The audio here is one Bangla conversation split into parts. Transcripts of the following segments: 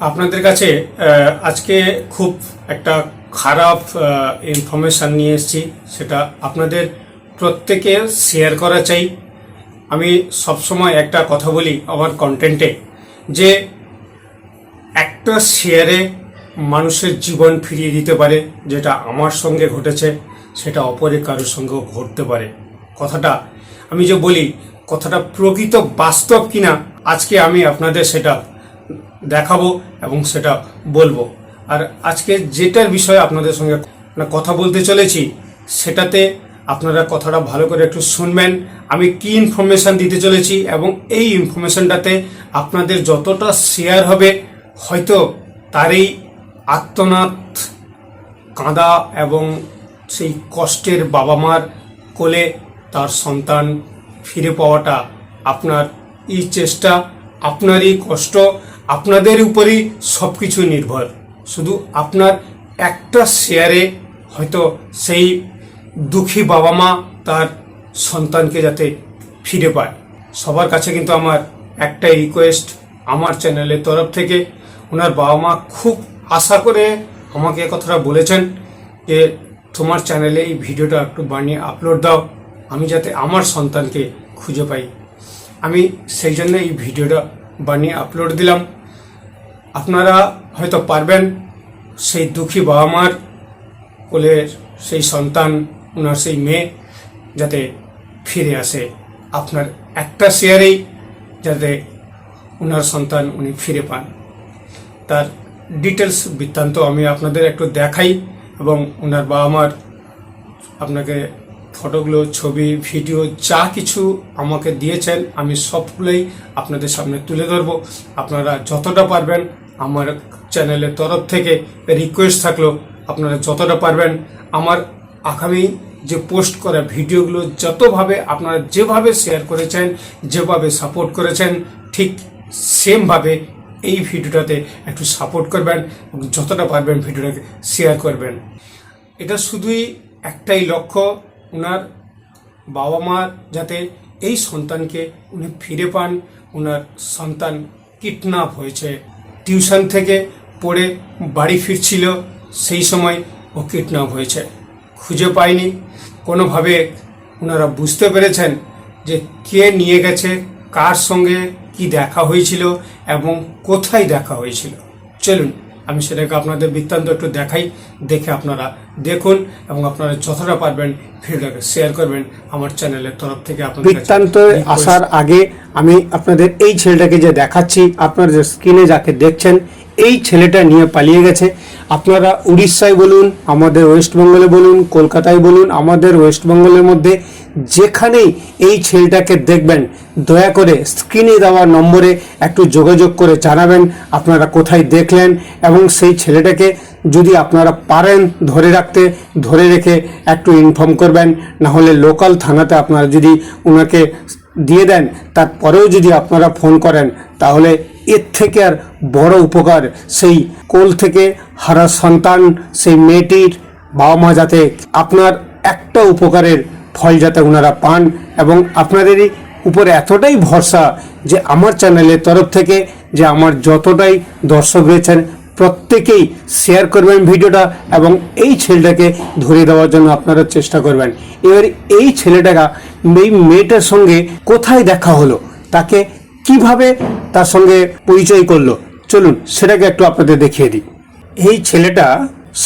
আপনাদের কাছে আজকে খুব একটা খারাপ ইনফরমেশান নিয়ে এসেছি। সেটা আপনাদের প্রত্যেকে শেয়ার করা চাই। আমি সবসময় একটা কথা বলি আমার কন্টেন্টে, যে একটা শেয়ারে মানুষের জীবন ফিরিয়ে দিতে পারে। যেটা আমার সঙ্গে ঘটেছে সেটা অপরের কারোর সঙ্গেও ঘটতে পারে। কথাটা আমি যে বলি, কথাটা প্রকৃত বাস্তব কিনা আজকে আমি আপনাদের সেটা দেখাবো এবং সেটা বলবো। আর আজকে যেটার বিষয়ে আপনাদের সঙ্গে কথা বলতে চলেছি সেটাতে আপনারা কথাটা ভালো করে একটু শুনবেন। আমি কি ইনফরমেশান দিতে চলেছি এবং এই ইনফরমেশানটাতে আপনাদের যতটা শেয়ার হবে হয়তো তারই আত্মনাদ কাঁদা এবং সেই কষ্টের বাবা মার কোলে তার সন্তান ফিরে পাওয়াটা আপনার এই চেষ্টা, আপনারই কষ্ট, আপনাদের উপরই সব কিছু নির্ভর। শুধু আপনার একটা শেয়ারে হয়তো সেই দুঃখী বাবা মা তার সন্তানকে যাতে ফিরে পায়। সবার কাছে কিন্তু আমার একটাই রিকোয়েস্ট, আমার চ্যানেলের তরফ থেকে ওনার বাবা মা খুব আশা করে আমাকে কথাটা বলেছেন যে তোমার চ্যানেলে এই ভিডিওটা একটু বানিয়ে আপলোড দাও, আমি যাতে আমার সন্তানকে খুঁজে পাই। আমি সেই জন্য এই ভিডিওটা বানিয়ে আপলোড দিলাম। আপনারা হয়তো পারবেন সেই দুঃখী বাবা মার কোলের সেই সন্তান, ওনার সেই মেয়ে যাতে ফিরে আসে। আপনার একটা শেয়ারেই যাতে ওনার সন্তান উনি ফিরে পান। তার ডিটেলস বৃত্তান্ত আমি আপনাদের একটু দেখাই এবং ওনার বাবা মার আপনাকে ফটোগুলো, ছবি, ভিডিও যা কিছু আমাকে দিয়েছেন আমি সবগুলোই আপনাদের সামনে তুলে ধরবো। আপনারা যতটা পারবেন, আমার চ্যানেলের তরফ থেকে রিকোয়েস্ট থাকলো আপনারা যতটা পারবেন আমার আগামী যে পোস্ট করা ভিডিওগুলো যতভাবে আপনারা যেভাবে শেয়ার করেছেন, যেভাবে সাপোর্ট করেছেন, ঠিক সেমভাবে এই ভিডিওটাতে একটু সাপোর্ট করবেন এবং যতটা পারবেন ভিডিওটাকে শেয়ার করবেন। এটা শুধুই একটাই লক্ষ্য, ওনার বাবা মার যাতে এই সন্তানকে উনি ফিরে পান। ওনার সন্তান কিডন্যাপ হয়েছে, টিউশন থেকে পড়ে বাড়ি ফিরছিল, সেই সময় ও কিডন্যাপ হয়েছে, খুঁজে পায়নি। কোনোভাবে ওনারা বুঝতে পেরেছেন যে কে নিয়ে গেছে, কার সঙ্গে কি দেখা হয়েছিল এবং কোথায় দেখা হয়েছিল। চলুন আমি সেটাকে আপনাদের বৃত্তান্ত একটু দেখাই, দেখে আপনারা দেখুন এবং আপনারা যতটা পারবেন ভিডিওটাকে শেয়ার করবেন। আমার চ্যানেলের তরফ থেকে আপনাদের বৃত্তান্ত আসার আগে আমি আপনাদের এই ছেলেটাকে যে দেখাচ্ছি, আপনারা যে স্ক্রিনে যাকে দেখছেন, এই ছেলেটা নিয়ে পালিয়ে গেছে। আপনারা উড়িষ্যায় বলুন, আমাদের ওয়েস্ট বেঙ্গলে বলুন, কলকাতায় বলুন, আমাদের ওয়েস্ট বেঙ্গলের মধ্যে যেখানেই এই ছেলেটাকে দেখবেন দয়া করে স্ক্রিনে দেওয়া নম্বরে একটু যোগাযোগ করে জানাবেন আপনারা কোথায় দেখলেন এবং সেই ছেলেটাকে যদি আপনারা পারেন ধরে রাখতে, ধরে রেখে একটু ইনফর্ম করবেন। না হলে লোকাল থানাতে আপনারা যদি ওনাকে দিয়ে দেন, তারপরেও যদি আপনারা ফোন করেন, তাহলে এর থেকে আর বড় উপকার সেই কোল থেকে হারা সন্তান, সেই মেয়েটির বাবা মা যাতে আপনার একটা উপকারের ফল যাতে ওনারা পান। এবং আপনাদেরই উপরে এতটাই ভরসা যে আমার চ্যানেলের তরফ থেকে যে আমার যতটাই দর্শক রয়েছেন প্রত্যেকেই শেয়ার করবেন ভিডিওটা এবং এই ছেলেটাকে ধরে দেওয়ার জন্য আপনারা চেষ্টা করবেন। এবার এই ছেলেটাকে, এই মেয়েটার সঙ্গে কোথায় দেখা হলো, তাকে কিভাবে তার সঙ্গে পরিচয় করলো, চলুন সেটাকে একটু আপনাদের দেখিয়ে দিই। এই ছেলেটা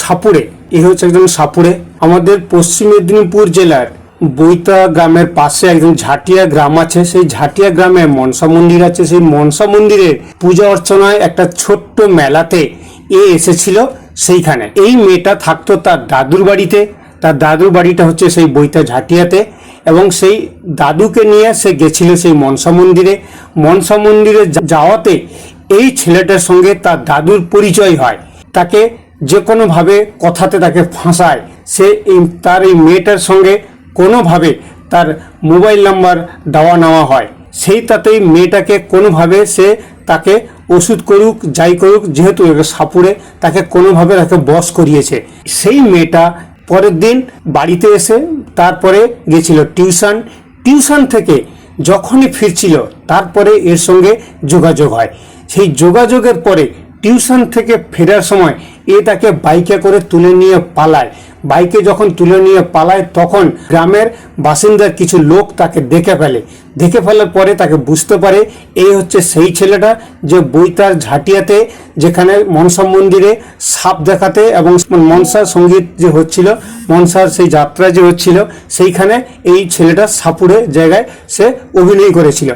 সাপুরে, এই হচ্ছে একজন সাপুরে, আমাদের পশ্চিম মেদিনীপুর জেলার বৈতা গ্রামের পাশে একজন ঝাটিয়া গ্রাম আছে। সেই ঝাটিয়া গ্রামে মনসা মন্দির আছে। সেই মনসা মন্দিরের পূজা অর্চনায় একটা ছোট্ট মেলাতে এসেছিল। সেইখানে এই মেয়েটা থাকতো তার দাদুর বাড়িতে। তার দাদুর বাড়িটা হচ্ছে সেই বৈতা ঝাটিয়াতে এবং সেই দাদুকে নিয়ে সে গেছিল সেই মনসা মন্দিরে। মনসা মন্দিরে যাওয়াতে এই ছেলেটার সঙ্গে তার দাদুর পরিচয় হয়। তাকে যে কোনোভাবে কথাতে তাকে ফাঁসায়। সে তার এই মেয়েটার সঙ্গে কোনোভাবে তার মোবাইল নাম্বার দেওয়া নেওয়া হয়। সেই তাতেই মেয়েটাকে কোনোভাবে সে তাকে ওষুধ করুক, যাই করুক, যেহেতু সাপুরে, তাকে কোনোভাবে তাকে বশ করিয়েছে। সেই মেয়েটা পরের দিন বাড়িতে এসে তারপরে গেছিল টিউশন থেকে যখনই ফিরছিল তারপরে এর সঙ্গে যোগাযোগ হয়। সেই যোগাযোগের পরে টিউশন থেকে ফেরার সময় এ তাকে বাইকে করে তুলে নিয়ে পালায়। বাইকে যখন তুলে নিয়ে পালায় তখন গ্রামের বাসিন্দার কিছু লোক তাকে দেখে ফেলার পরে তাকে বুঝতে পারে এই হচ্ছে সেই ছেলেটা যে বৈতার ঝাঁটিয়াতে যেখানে মনসা মন্দিরে সাপ দেখাতে এবং মনসা সঙ্গীত যে হচ্ছিল, মনসার সেই যাত্রা যে হচ্ছিল, সেইখানে এই ছেলেটা সাপুড়ে জায়গায় সে অভিনয় করেছিল।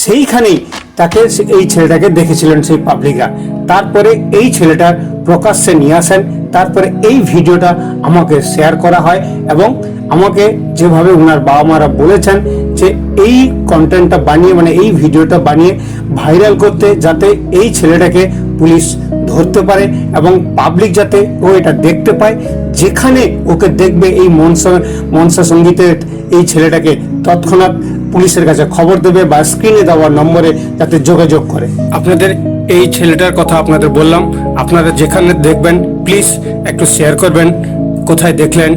সেইখানেই তাকে এই ছেলেটাকে দেখেছিলেন সেই পাবলিকরা। তারপরে এই ছেলেটার প্রকাশ্যে নিয়ে আসেন। তারপরে এই ভিডিওটা আমাকে শেয়ার করা হয় এবং আমাকে যেভাবে ওনার বাবা মারা বলেছেন যে এই কন্টেন্টটা বানিয়ে মানে এই ভিডিওটা বানিয়ে ভাইরাল করতে, যাতে এই ছেলেটাকে পুলিশ ধরতে পারে এবং পাবলিক যাতে ও এটা দেখতে পায়। যেখানে ওকে দেখবে এই মনসা সঙ্গীতের এই ছেলেটাকে তৎক্ষণাৎ পুলিশের কাছে খবর দেবে বা স্ক্রিনে দেওয়া নম্বরে যাতে যোগাযোগ করে। আপনাদের এই ছেলেটার কথা আপনাদের বললাম, আপনারা যেখানে দেখবেন প্লিজ একটু শেয়ার করবেন। কোথায় দেখলেন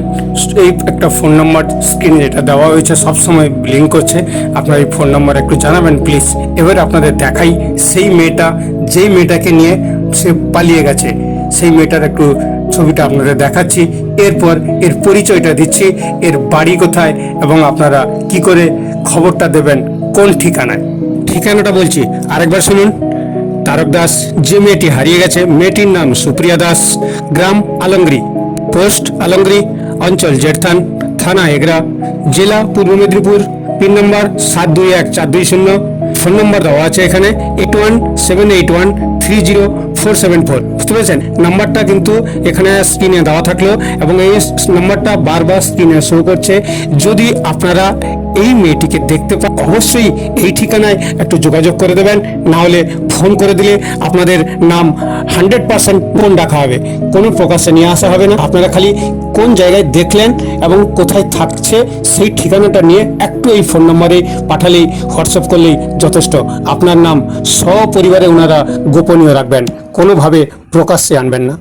এই একটা ফোন নাম্বার স্ক্রিনে যেটা দেওয়া হয়েছে সবসময় লিঙ্ক করছে, আপনার এই ফোন নাম্বার একটু জানাবেন প্লিজ। এবার আপনাদের দেখাই সেই মেয়েটা, যেই মেয়েটাকে নিয়ে সে পালিয়ে গেছে, সেই মেয়েটার একটু ছবিটা আপনাদের দেখাচ্ছি। এরপর এর পরিচয়টা দিচ্ছি, এর বাড়ি কোথায় এবং আপনারা কি করে খবরটা দেবেন কোন ঠিকানায়। ঠিকানাটা বলছি আরেকবার শুনুন। তারক দাস, যে মেয়েটি হারিয়ে গেছে, মেয়েটির নাম সুপ্রিয়া দাস, গ্রাম আলংরি, পোস্ট আলংরি, অঞ্চল জেঠথান, থানা এগরা, জেলা পূর্ব মেদিনীপুর, পিন নম্বর 721420। ফোন নম্বর দেওয়া আছে এখানে 8178130474। বুঝতে পেরেছেন? নাম্বারটা কিন্তু এখানে স্ক্রিনে দেওয়া থাকলো এবং এই নাম্বারটা বারবার স্ক্রিনে শো করছে। যদি আপনারা এই মেয়েটিকে দেখতে পান অবশ্যই এই ঠিকানায় একটু যোগাযোগ করে দেবেন, না হলে ফোন করে দিলে আপনাদের নাম 100% ফোন রাখা হবে, কোনো প্রকাশ্যে নিয়ে আসা হবে না। আপনারা খালি কোন জায়গায় দেখলেন এবং কোথায় থাকছে সেই ঠিকানাটা নিয়ে একটু এই ফোন নম্বরে পাঠালেই, হোয়াটসঅ্যাপ করলেই যথেষ্ট। আপনার নাম সপরিবারে ওনারা গোপনীয় রাখবেন, কোনোভাবে প্রকাশ্যে আনবেন না।